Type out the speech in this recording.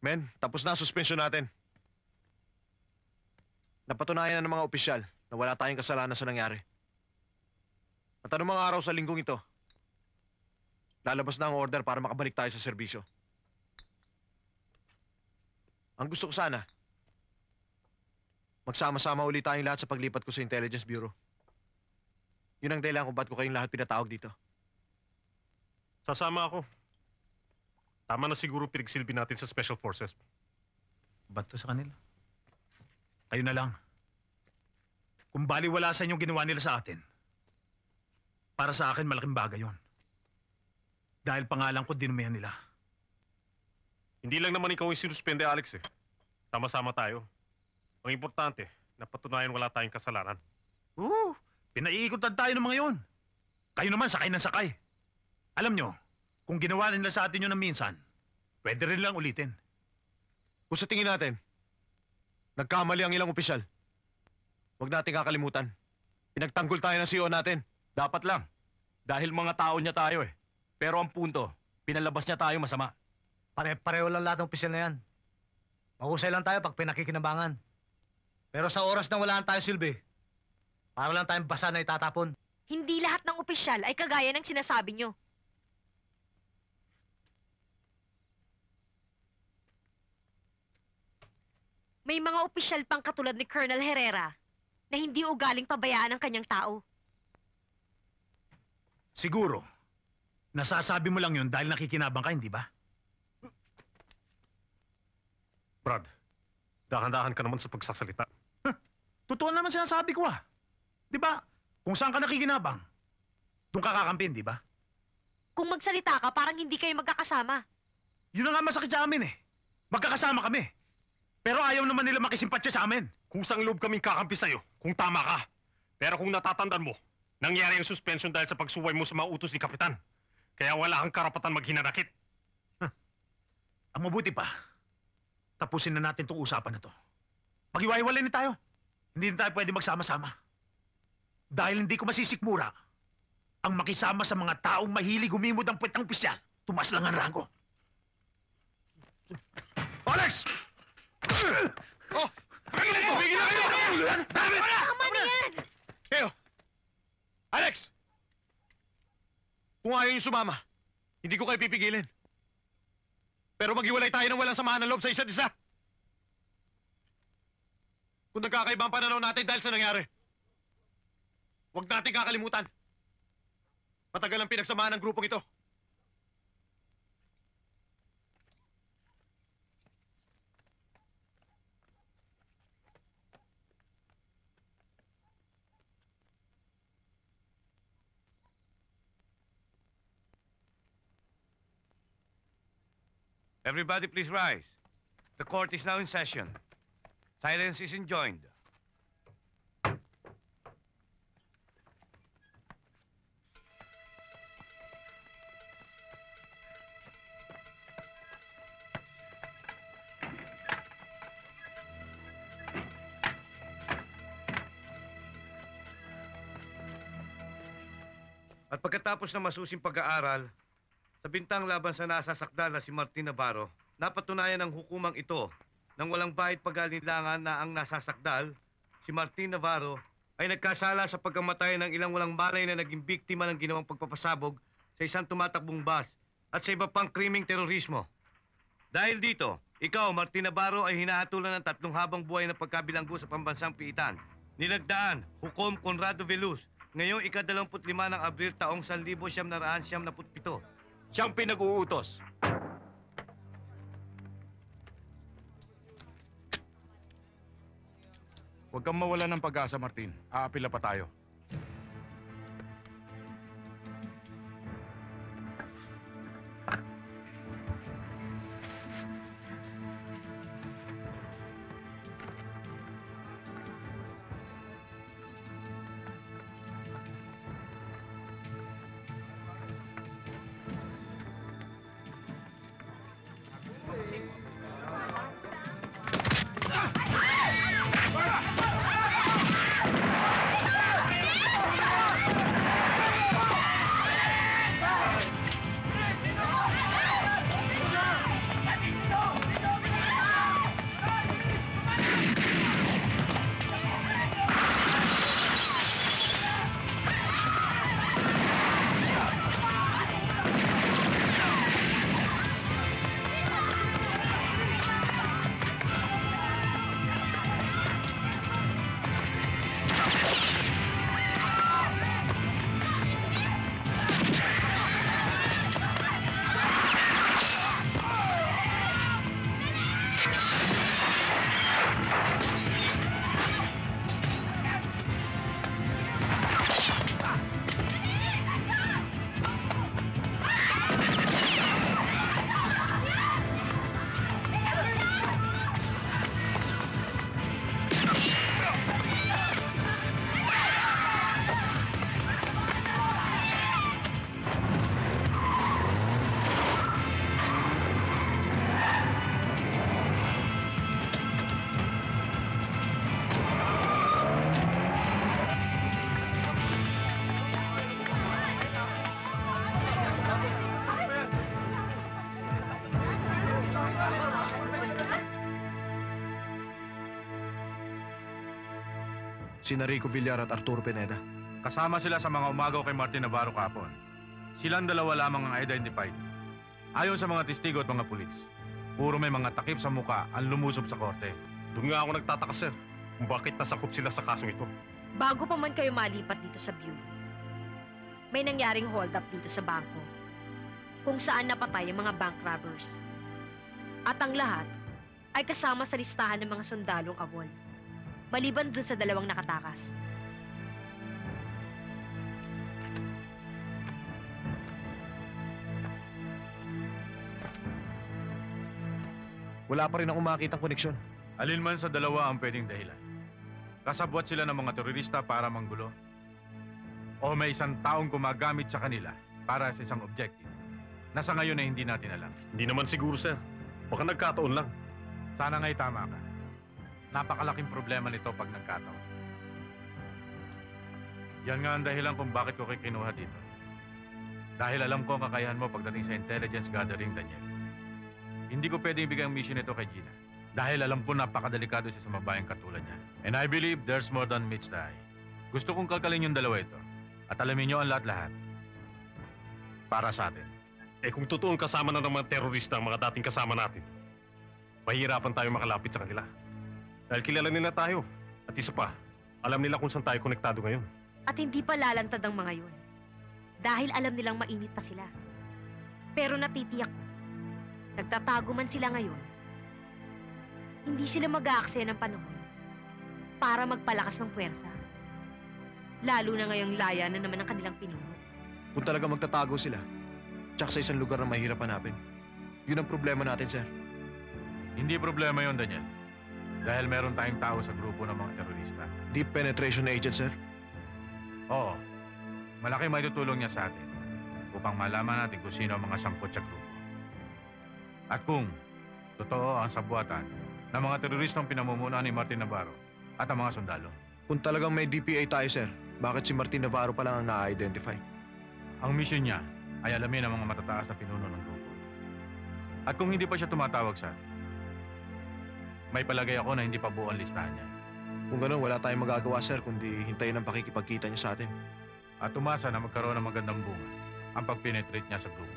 Men, tapos na ang suspensyon natin. Napatunayan na ng mga opisyal na wala tayong kasalanan sa nangyari. At anong mga araw sa linggong ito, lalabas na ang order para makabalik tayo sa serbisyo. Ang gusto ko sana, magsama-sama ulit tayong lahat sa paglipat ko sa Intelligence Bureau. Yun ang dahilan kung ba't ko kayong lahat pinatawag dito. Sasama ako. Tama na siguro pinagsilbi natin sa Special Forces. Ba't to sa kanila? Kayo na lang. Kung baliwala sa inyong ginawa nila sa atin, para sa akin malaking bagay yon. Dahil pangalan ko dinumihan nila. Hindi lang naman ikaw yung sinuspende, Alex eh. Sama-sama tayo. Ang importante, napatunayan wala tayong kasalanan. Pinaiikutan tayo ng mga yon. Kayo naman sakay ng sakay. Alam nyo, kung ginawa nila sa atin yun ng minsan, pwede rin lang ulitin. Kung sa tingin natin, nagkamali ang ilang opisyal, huwag natin kakalimutan. Pinagtanggol tayo ng CEO natin. Dapat lang. Dahil mga tao niya tayo eh. Pero ang punto, pinalabas niya tayo masama. Pare-pareho lang lahat ng opisyal na yan. Mahusay lang tayo pag pinakikinabangan. Pero sa oras na wala tayo silbi, para lang tayong basa na itatapon. Hindi lahat ng opisyal ay kagaya ng sinasabi nyo. May mga opisyal pang katulad ni Colonel Herrera na hindi ugaling pabayaan ang kanyang tao. Siguro, nasasabi mo lang yun dahil nakikinabang ka, hindi ba? Brad, dahan-dahan ka naman sa pagsasalita. Totoo naman sinasabi ko Di ba? Kung saan ka nakikinabang, doon ka kakampin, di ba? Kung magsalita ka, parang hindi kayo magkakasama. Yun na nga masakit sa amin eh. Magkakasama kami. Pero ayaw naman nila makisimpatya sa amin. Kusang loob kaming kakampi sa'yo kung tama ka. Pero kung natatandaan mo, nangyari ang suspension dahil sa pagsuway mo sa mga utos ni Kapitan. Kaya wala kang karapatan maghinanakit. Ang mabuti pa, tapusin na natin itong usapan na to. Pag-iwahiwalay na tayo. Hindi na tayo pwede magsama-sama. Dahil hindi ko masisikmura ang makisama sa mga taong mahilig humimod ang puwetang pisyal. Tumas lang ang rango. Alex! Oh! Tumigil na kayo! Tama na yan! Kayo! Alex! Kung ayaw yung sumama, hindi ko kayo pipigilin. Pero maghiwalay tayo ng walang samahan ng loob sa isa't isa. Kung nagkakaiba ang pananaw natin dahil sa nangyari, huwag natin kakalimutan. Matagal ang pinagsamahan ng grupong ito. Everybody please rise. The court is now in session. Silence is enjoined. At pagkatapos ng masusing pag-aaral, sa bintang laban sa nasasakdal na si Martin Navarro, napatunayan ng hukumang ito nang walang bahid pag-alinlangan na ang nasasakdal, si Martin Navarro, ay nagkasala sa pagkamatay ng ilang walang malay na naging biktima ng ginawang pagpapasabog sa isang tumatakbong bus at sa iba pang krimeng terorismo. Dahil dito, ikaw, Martin Navarro, ay hinahatulan ng 3 habang buhay na pagkabilanggo sa pambansang piitan. Nilagdaan, Hukom Conrado Veluz, ngayong ika-25 ng Abril taong 1977. Siyang pinag-uutos. Huwag kang mawala ng pag-asa, Martin. Aapila pa tayo. Sina Rico Villar at Arturo Pineda. Kasama sila sa mga umagaw kay Martin Navarro kapon. Silang dalawa lamang ang identified. Ayon sa mga testigo at mga pulis, puro may mga takip sa muka ang lumusob sa korte. Doon nga ako nagtataka, sir, kung bakit nasangkot sila sa kasong ito. Bago pa man kayo malipat dito sa Bureau, may nangyaring hold up dito sa bangko kung saan napatay ang mga bank robbers. At ang lahat ay kasama sa listahan ng mga sundalong awol, maliban dun sa 2 nakatakas. Wala pa rin akong makitang koneksyon. Alin man sa dalawa ang pwedeng dahilan. Kasabwat sila ng mga terorista para manggulo. O may isang taong gumagamit sa kanila para sa isang objective na sa ngayon ay hindi natin alam. Hindi naman siguro, sir. Baka nagkataon lang. Sana nga'y tama ka. Napakalaking problema nito pag nagkataon. Yan nga ang dahilan kung bakit ko kinuha dito. Dahil alam ko ang kakayahan mo pagdating sa intelligence gathering, Daniel. Hindi ko pwedeng ibigay ang mission nito kay Gina. Dahil alam ko napakadelikado siya sa mabayang katulad niya. And I believe there's more than meets the eye. Gusto kong kalkalin yung dalawa ito. At alamin niyo ang lahat-lahat. Para sa atin. Eh kung totoong kasama na ng mga terorista ang mga dating kasama natin, mahirapan tayo makalapit sa kanila. Dahil kilala nila tayo. At isa pa, alam nila kung saan tayo konektado ngayon. At hindi pa lalantad ang mga yun. Dahil alam nilang mainit pa sila. Pero natitiyak ko, nagtatago man sila ngayon, hindi sila mag-aaksaya ng panahon para magpalakas ng puwersa. Lalo na ngayong laya na naman ang kanilang pinuno. Kung talaga magtatago sila, tsak sa isang lugar na mahirap hanapin. Yun ang problema natin, sir. Hindi problema yon, Daniel. Dahil meron tayong tao sa grupo ng mga terorista. Deep penetration agent, sir. Oo. Malaki may tutulong niya sa atin upang malaman natin kung sino ang mga sangkot sa grupo. At kung totoo ang sabuatan ng mga teroristang pinamumunuan ni Martin Navarro at ang mga sundalo. Kung talagang may DPA tayo, sir, bakit si Martin Navarro pa lang ang na-identify? Ang mission niya ay alamin ang mga matataas na pinuno ng grupo. At kung hindi pa siya tumatawag sa atin, may palagay ako na hindi pa buo ang listahan niya. Kung gano'n, wala tayong magagawa, sir, kundi hintayin ang pakikipagkita niya sa atin. At umasa na magkaroon ng magandang bunga ang pag-penetrate niya sa grupo.